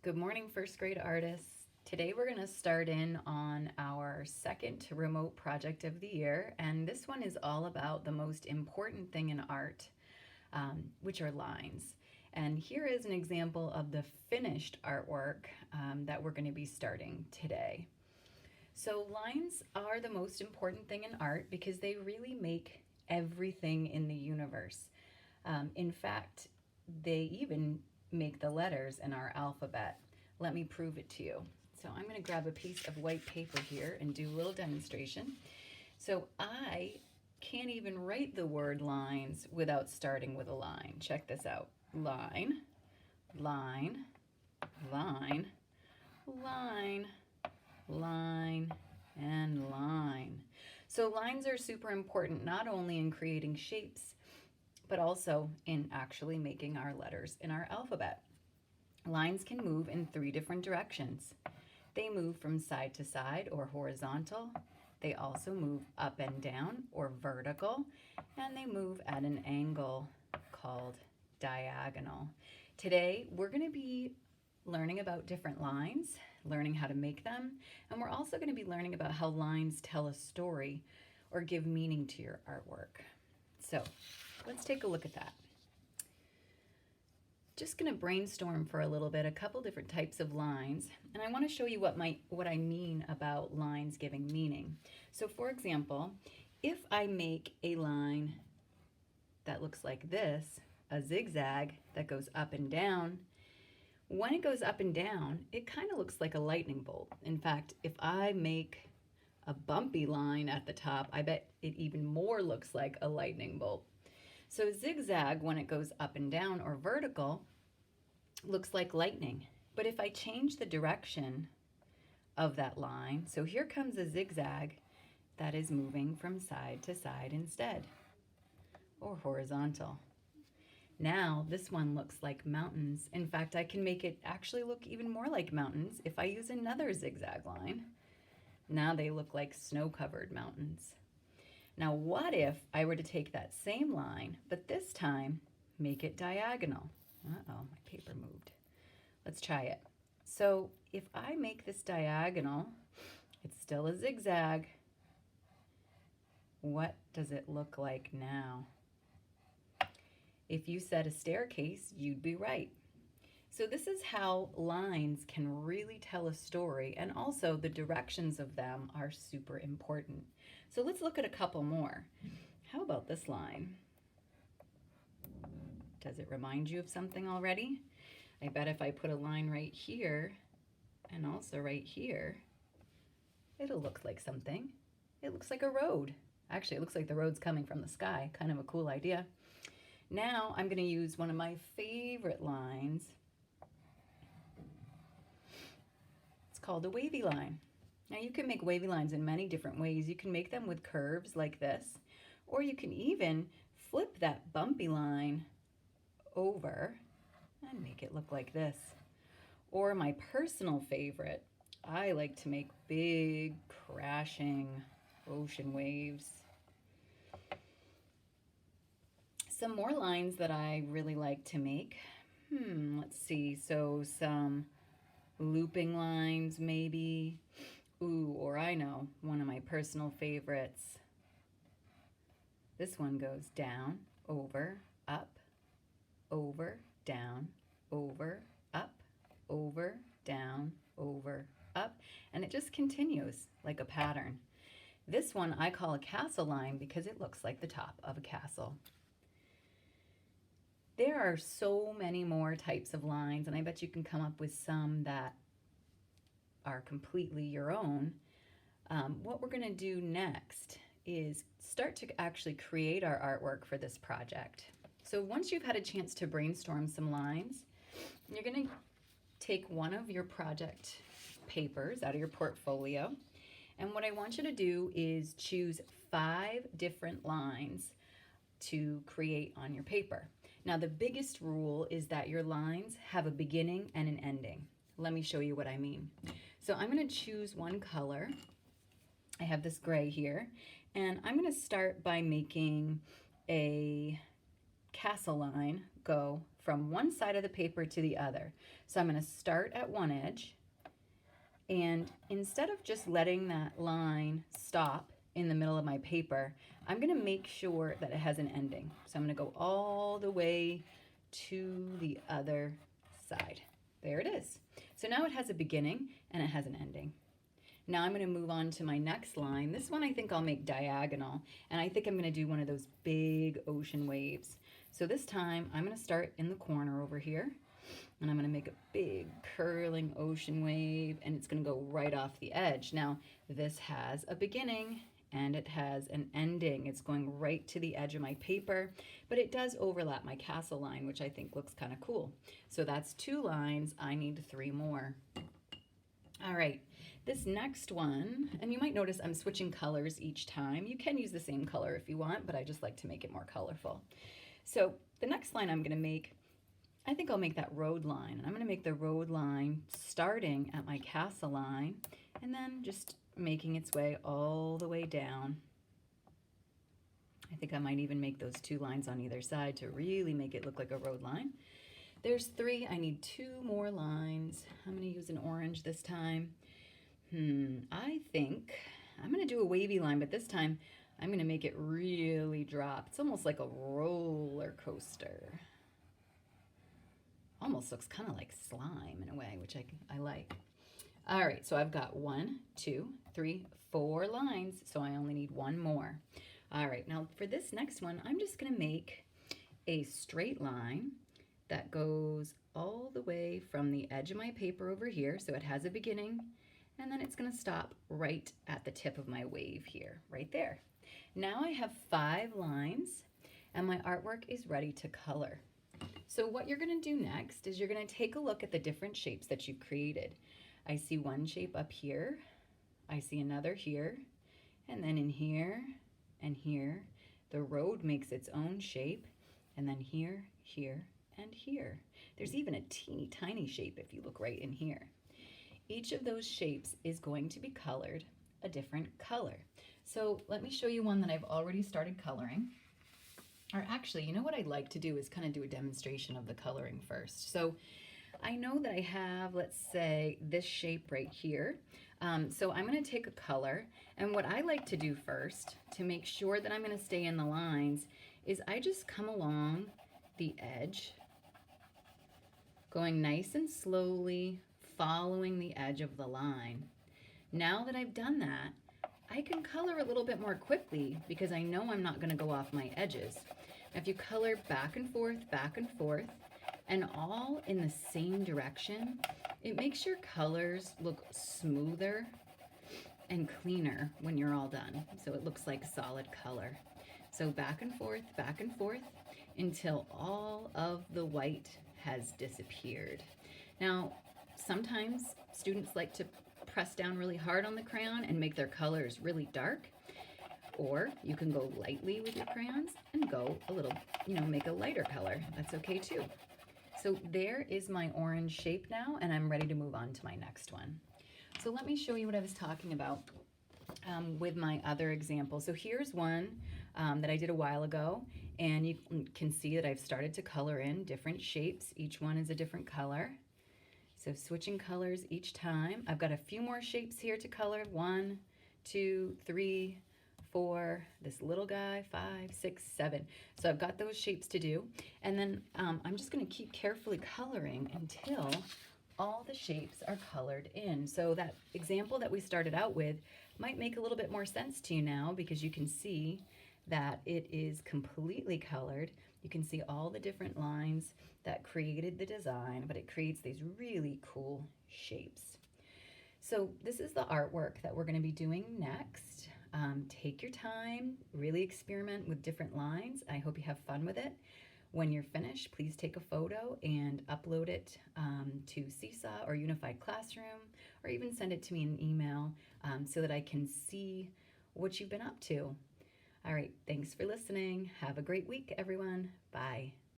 Good morning, first grade artists. Today we're going to start in on our second remote project of the year, and this one is all about the most important thing in art, which are lines. And here is an example of the finished artwork that we're going to be starting today. So lines are the most important thing in art because they really make everything in the universe. In fact, they even make the letters in our alphabet. Let me prove it to you. So I'm going to grab a piece of white paper here and do a little demonstration. So I can't even write the word lines without starting with a line. Check this out. Line, line, line, line, line, and line. So lines are super important, not only in creating shapes, but also in actually making our letters in our alphabet. Lines can move in 3 different directions. They move from side to side or horizontal. They also move up and down or vertical, and they move at an angle called diagonal. Today, we're going to be learning about different lines, learning how to make them, and we're also going to be learning about how lines tell a story or give meaning to your artwork. So, let's take a look at that. Just going to brainstorm for a little bit, a couple different types of lines, and I want to show you what I mean about lines giving meaning. So for example, if I make a line that looks like this, a zigzag that goes up and down, when it goes up and down, it kind of looks like a lightning bolt. In fact, if I make a bumpy line at the top, I bet it even more looks like a lightning bolt. So zigzag, when it goes up and down or vertical, looks like lightning. But if I change the direction of that line, so here comes a zigzag that is moving from side to side instead, or horizontal. Now this one looks like mountains. In fact, I can make it actually look even more like mountains if I use another zigzag line. Now they look like snow-covered mountains. Now what if I were to take that same line, but this time make it diagonal? Uh-oh, my paper moved. Let's try it. So if I make this diagonal, it's still a zigzag. What does it look like now? If you said a staircase, you'd be right. So this is how lines can really tell a story, and also the directions of them are super important. So let's look at a couple more. How about this line? Does it remind you of something already? I bet if I put a line right here and also right here, it'll look like something. It looks like a road. Actually, it looks like the road's coming from the sky. Kind of a cool idea. Now I'm going to use one of my favorite lines. It's called a wavy line. Now you can make wavy lines in many different ways. You can make them with curves like this, or you can even flip that bumpy line over and make it look like this. Or my personal favorite, I like to make big crashing ocean waves. Some more lines that I really like to make. Let's see, so some looping lines maybe. Ooh, or I know, one of my personal favorites. This one goes down, over, up, over, down, over, up, over, down, over, up, and it just continues like a pattern. This one I call a castle line because it looks like the top of a castle. There are so many more types of lines, and I bet you can come up with some that are completely your own. What we're going to do next is start to actually create our artwork for this project. So once you've had a chance to brainstorm some lines, you're going to take one of your project papers out of your portfolio, and what I want you to do is choose 5 different lines to create on your paper. Now the biggest rule is that your lines have a beginning and an ending. Let me show you what I mean. So I'm going to choose one color. I have this gray here, and I'm going to start by making a castle line go from one side of the paper to the other. So I'm going to start at one edge, and instead of just letting that line stop in the middle of my paper, I'm going to make sure that it has an ending. So I'm going to go all the way to the other side. There it is. So now it has a beginning and it has an ending. Now I'm going to move on to my next line. This one I think I'll make diagonal, and I think I'm going to do one of those big ocean waves. So this time I'm going to start in the corner over here, and I'm going to make a big curling ocean wave, and it's going to go right off the edge. Now this has a beginning and it has an ending. It's going right to the edge of my paper, but it does overlap my castle line, which I think looks kind of cool. So that's 2 lines. I need 3 more. All right. This next one, and you might notice I'm switching colors each time. You can use the same color if you want, but I just like to make it more colorful. So the next line I'm going to make, I think I'll make that road line. And I'm going to make the road line starting at my castle line and then just making its way all the way down. I think I might even make those 2 lines on either side to really make it look like a road line. There's 3. I need 2 more lines. I'm going to use an orange this time. I think I'm going to do a wavy line, but this time I'm going to make it really drop. It's almost like a roller coaster. Almost looks kind of like slime in a way, which I like. All right, so I've got 1, 2, 3, 4 lines, so I only need 1 more. All right, now for this next one, I'm just going to make a straight line that goes all the way from the edge of my paper over here, so it has a beginning, and then it's going to stop right at the tip of my wave here, right there. Now I have 5 lines, and my artwork is ready to color. So what you're going to do next is you're going to take a look at the different shapes that you've created. I see one shape up here, I see another here, and then in here and here. The road makes its own shape, and then here, here, and here. There's even a teeny tiny shape if you look right in here. Each of those shapes is going to be colored a different color. So let me show you one that I've already started coloring. Or actually, you know what I'd like to do is kind of do a demonstration of the coloring first. So I know that I have, let's say, this shape right here. So I'm going to take a color, and what I like to do first to make sure that I'm going to stay in the lines is I just come along the edge, going nice and slowly, following the edge of the line. Now that I've done that, I can color a little bit more quickly because I know I'm not going to go off my edges. If you color back and forth, and all in the same direction, it makes your colors look smoother and cleaner when you're all done. So it looks like solid color. So back and forth until all of the white has disappeared. Now, sometimes students like to press down really hard on the crayon and make their colors really dark. Or you can go lightly with your crayons and go a little, make a lighter color. That's okay too. So there is my orange shape now, and I'm ready to move on to my next one. So let me show you what I was talking about with my other example. So here's one that I did a while ago, and you can see that I've started to color in different shapes. Each one is a different color. So switching colors each time. I've got a few more shapes here to color. 1, 2, 3, 4, this little guy, 5, 6, 7. So I've got those shapes to do. And then I'm just going to keep carefully coloring until all the shapes are colored in. So that example that we started out with might make a little bit more sense to you now because you can see that it is completely colored. You can see all the different lines that created the design, but it creates these really cool shapes. So this is the artwork that we're going to be doing next. Take your time, really experiment with different lines. I hope you have fun with it. When you're finished, please take a photo and upload it to Seesaw or Unified Classroom, or even send it to me in an email so that I can see what you've been up to. All right, thanks for listening. Have a great week, everyone. Bye.